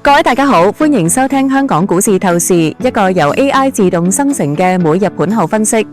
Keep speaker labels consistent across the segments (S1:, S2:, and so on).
S1: 各位大家好，歡迎收聽香港股市透視，一個由 AI 自動生成嘅每日盤後分析。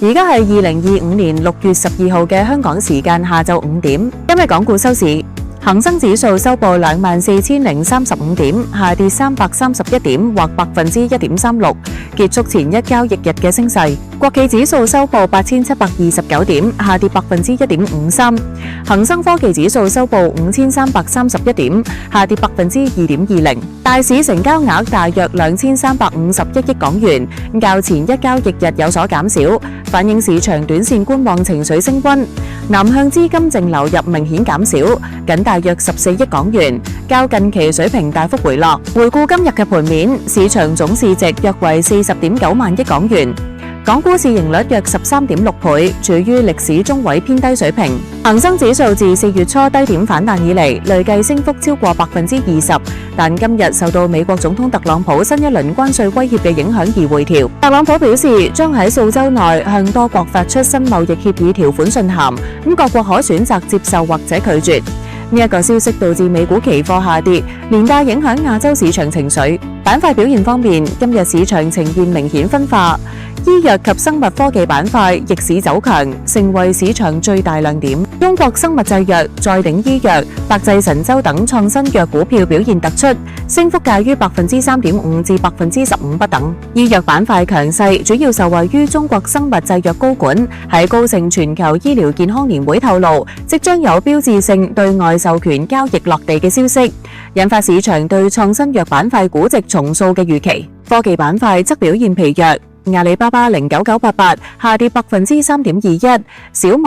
S1: 而家係2025年6月12號嘅香港時間下晝5點。今日港股收市，恒生指數收報24,035點，下跌331點，或1.36%，結束前一交易日嘅升勢。國企指數收報8,729點，下跌1.53%。恒生科技指數收報5,331點，下跌2.20%。大市成交額大約2351億港元，較前一交易日有所減少，反映市場短線觀望情緒升溫。南向資金淨流入明顯減少，僅大約14億港元，較近期水平大幅回落。回顧今日嘅盤面，市場總市值約為40.9萬億港元。港股市盈率約13.6倍，處於歷史中位偏低水平。恒生指數自4月初低點反彈以嚟，累計升幅超過20%，但今日受到美國總統特朗普新一輪關稅威脅嘅影響而回調。特朗普表示，將喺數週內向多國發出新貿易協議條款信函，各國可選擇接受或者拒絕。呢一個消息導致美股期貨下跌，連帶影響亞洲市場情緒。板塊表現方面，今日市場呈現明顯分化。醫藥及生物科技板塊逆市走強，成為市場最大亮點。中國生物製藥、再鼎醫藥、百濟神州等創新藥股票表現突出，升幅介於3.5%至15%不等。醫藥板塊強勢，主要受惠於中國生物製藥高管喺高盛全球醫療健康年會透露，即將有標誌性對外授權交易落地嘅消息，引發市場對創新藥板塊估值重塑嘅預期。科技板塊則表現疲弱。阿里巴巴09988下跌3.21%，小米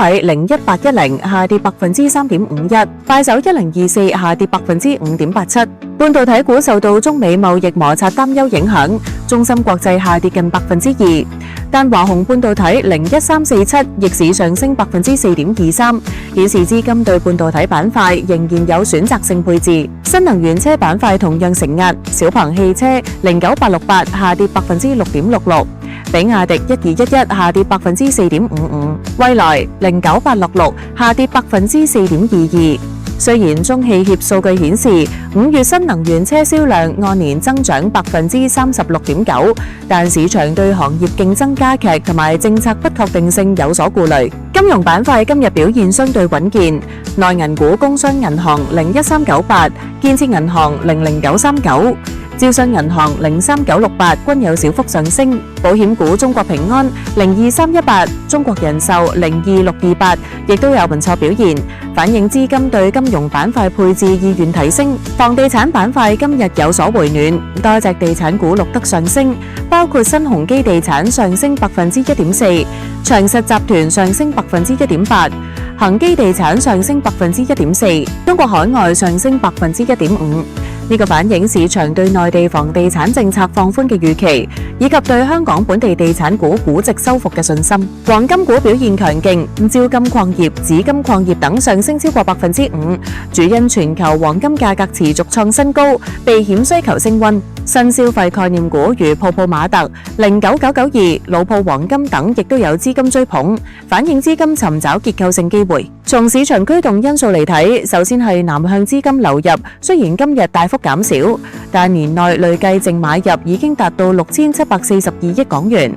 S1: 01810下跌3.51%，快手1024下跌5.87%。半導體股受到中美貿易摩擦擔憂影響，中芯國際下跌近2%，但華虹半導體01347逆市上升4.23%，顯示資金對半導體板塊仍然有選擇性配置。新能源車板塊同樣承壓，小鵬汽車09868下跌6.66%。比亞迪1211下跌4.55%，蔚來09866下跌4.22%。雖然中汽協數據顯示5月新能源車銷量按年增長36.9%，但市場對行業競爭加劇同埋政策不確定性有所顧慮。金融板塊今日表現相對穩健，內銀股工商銀行01398、建設銀行00939、招商銀行03968均有小幅上升，保險股中國平安02318、中國人壽02628亦都有唔錯表現，反映資金對金融板塊配置意願提升。房地產板塊今日有所回暖，多隻地產股錄得上升，包括新鴻基地產上升1.4%，長實集團上升1.8%，恒基地產上升1.4%，中國海外上升1.5%。呢個反映市場對內地房地產政策放寬嘅預期，以及對香港本地地產股估值收復嘅信心。黃金股表現強勁，招金礦業、紫金礦業等上升超過5%，主因全球黃金價格持續創新高，避險需求升溫。新消費概念股如泡泡瑪特、09992、老鋪黃金等亦都有資金追捧，反映資金尋找結構性機會。從市場驅動因素嚟睇，首先係南向資金流入，雖然今日大幅減少，但年內累計淨買入已經達到6742億港元，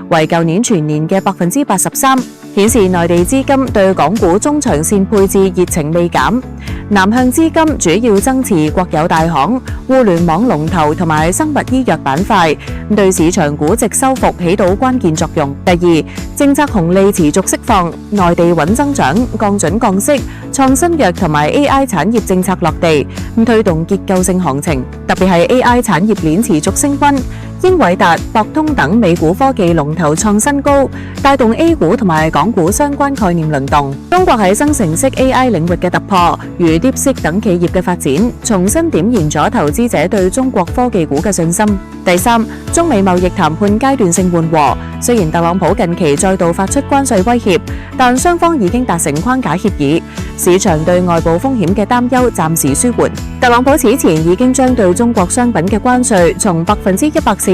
S1: 為舊年全年嘅83%，顯示內地資金對港股中長線配置熱情未減。南向資金主要增持國有大行、互聯網龍頭同埋生物醫藥板塊，對市場估值收復起到關鍵作用。第二，政策紅利持續釋放，內地穩增長、降準降息、創新藥同埋 AI 產業政策落地，推動結構性行情，特別係 AI 產業鏈持續升溫。英偉達、博通等美股科技龍頭創新高，帶動 A 股同埋港股相關概念輪動。中國喺生成式 AI 領域嘅突破，如 DeepSeek 等企業嘅發展，重新點燃咗投資者對中國科技股嘅信心。第三，中美貿易談判階段性緩和，雖然特朗普近期再度發出關稅威脅，但雙方已經達成框架協議，市場對外部風險嘅擔憂暫時舒緩。特朗普此前已經將對中國商品嘅關稅從145%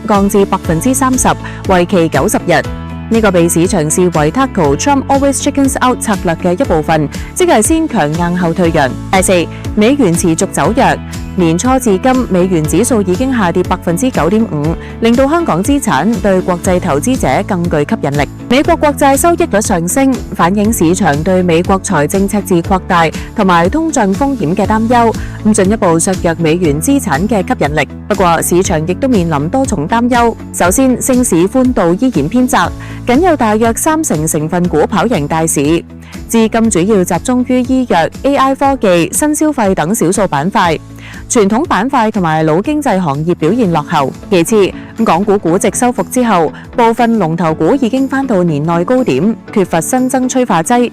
S1: 降至30%，為期90日。呢個被市場視為 Taco Trump Always Chickens Out 策略嘅一部分，即係先強硬後退讓。第四，美元持續走弱，年初至今，美元指數已經下跌9.5%，令到香港資產對國際投資者更具吸引力。美國國債收益率上升，反映市場對美國財政赤字擴大同埋通脹風險嘅擔憂，進一步削弱美元資產嘅吸引力。不過，市場亦都面臨多重擔憂。首先，升市寬度依然偏窄，僅有大約30%成分股跑贏大市。資金主要集中於醫藥、AI 科技、新消費等少數板塊，傳統板塊同埋老經濟行業表現落後。其次，港股估值收復之後，部分龍頭股已經返到年內高點，缺乏新增催化劑，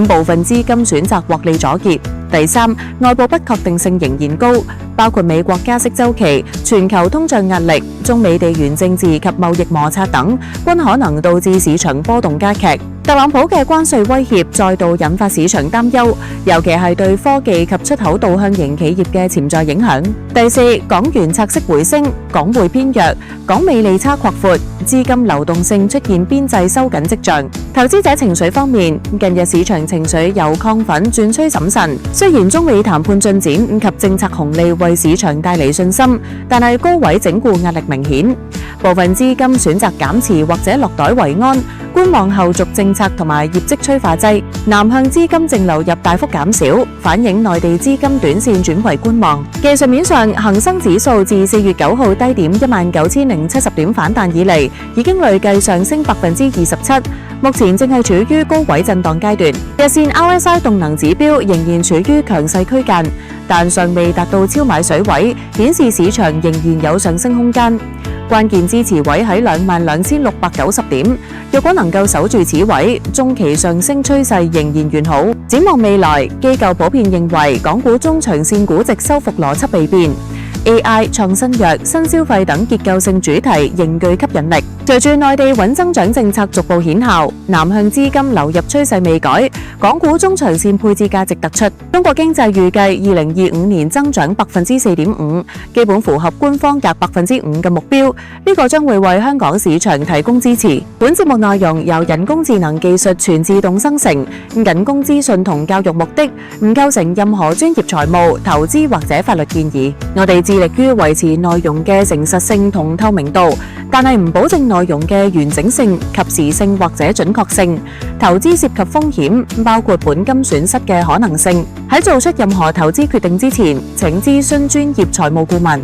S1: 部分資金選擇獲利阻截。第三，外部不確定性仍然高，包括美國加息週期、全球通脹壓力、中美地緣政治及貿易摩擦等，均可能導致市場波動加劇。特朗普嘅關稅威脅再度引發市場擔憂，尤其係對科技及出口導向型企業嘅潛在影響。第四，港元拆息回升，港匯偏弱，港美利差擴闊，資金流動性出現邊際收緊跡象。投資者情緒方面，近日市場情緒由亢奮轉趨審慎。雖然中美談判進展及政策紅利為市場帶嚟信心，但係高位整固壓力明顯，部分資金選擇減持或者落袋為安，觀望後續政策同埋業績催化劑。南向資金淨流入大幅減少，反映內地資金短線轉為觀望。技術面上，恒生指數自4月9號低點19,070點反彈以嚟，已經累計上升27%，目前正係處於高位震盪階段。日線 RSI 動能指標仍然處於強勢區間，但尚未達到超買水位，顯示市場仍然有上升空間。關鍵支持位喺22,690點，若果能夠守住此位，中期上升趨勢仍然完好。展望未來，機構普遍認為港股中長線估值收復邏輯未變。AI、創新藥、新消費等結構性主題仍具吸引力。隨住內地穩增長政策逐步顯效，南向資金流入趨勢未改，港股中長線配置價值突出。中國經濟預計2025年增長4.5%，基本符合官方達5%嘅目標。呢個將會為香港市場提供支持。本節目內容由人工智能技術全自動生成，僅供資訊同教育目的，唔構成任何專業財務、投資或者法律建議。我哋致力於維持內容嘅誠實性同透明度，但係唔保證內容嘅完整性、及時性或者準確性。投資涉及風險，包括本金損失嘅可能性。喺做出任何投資決定之前，請諮詢專業財務顧問。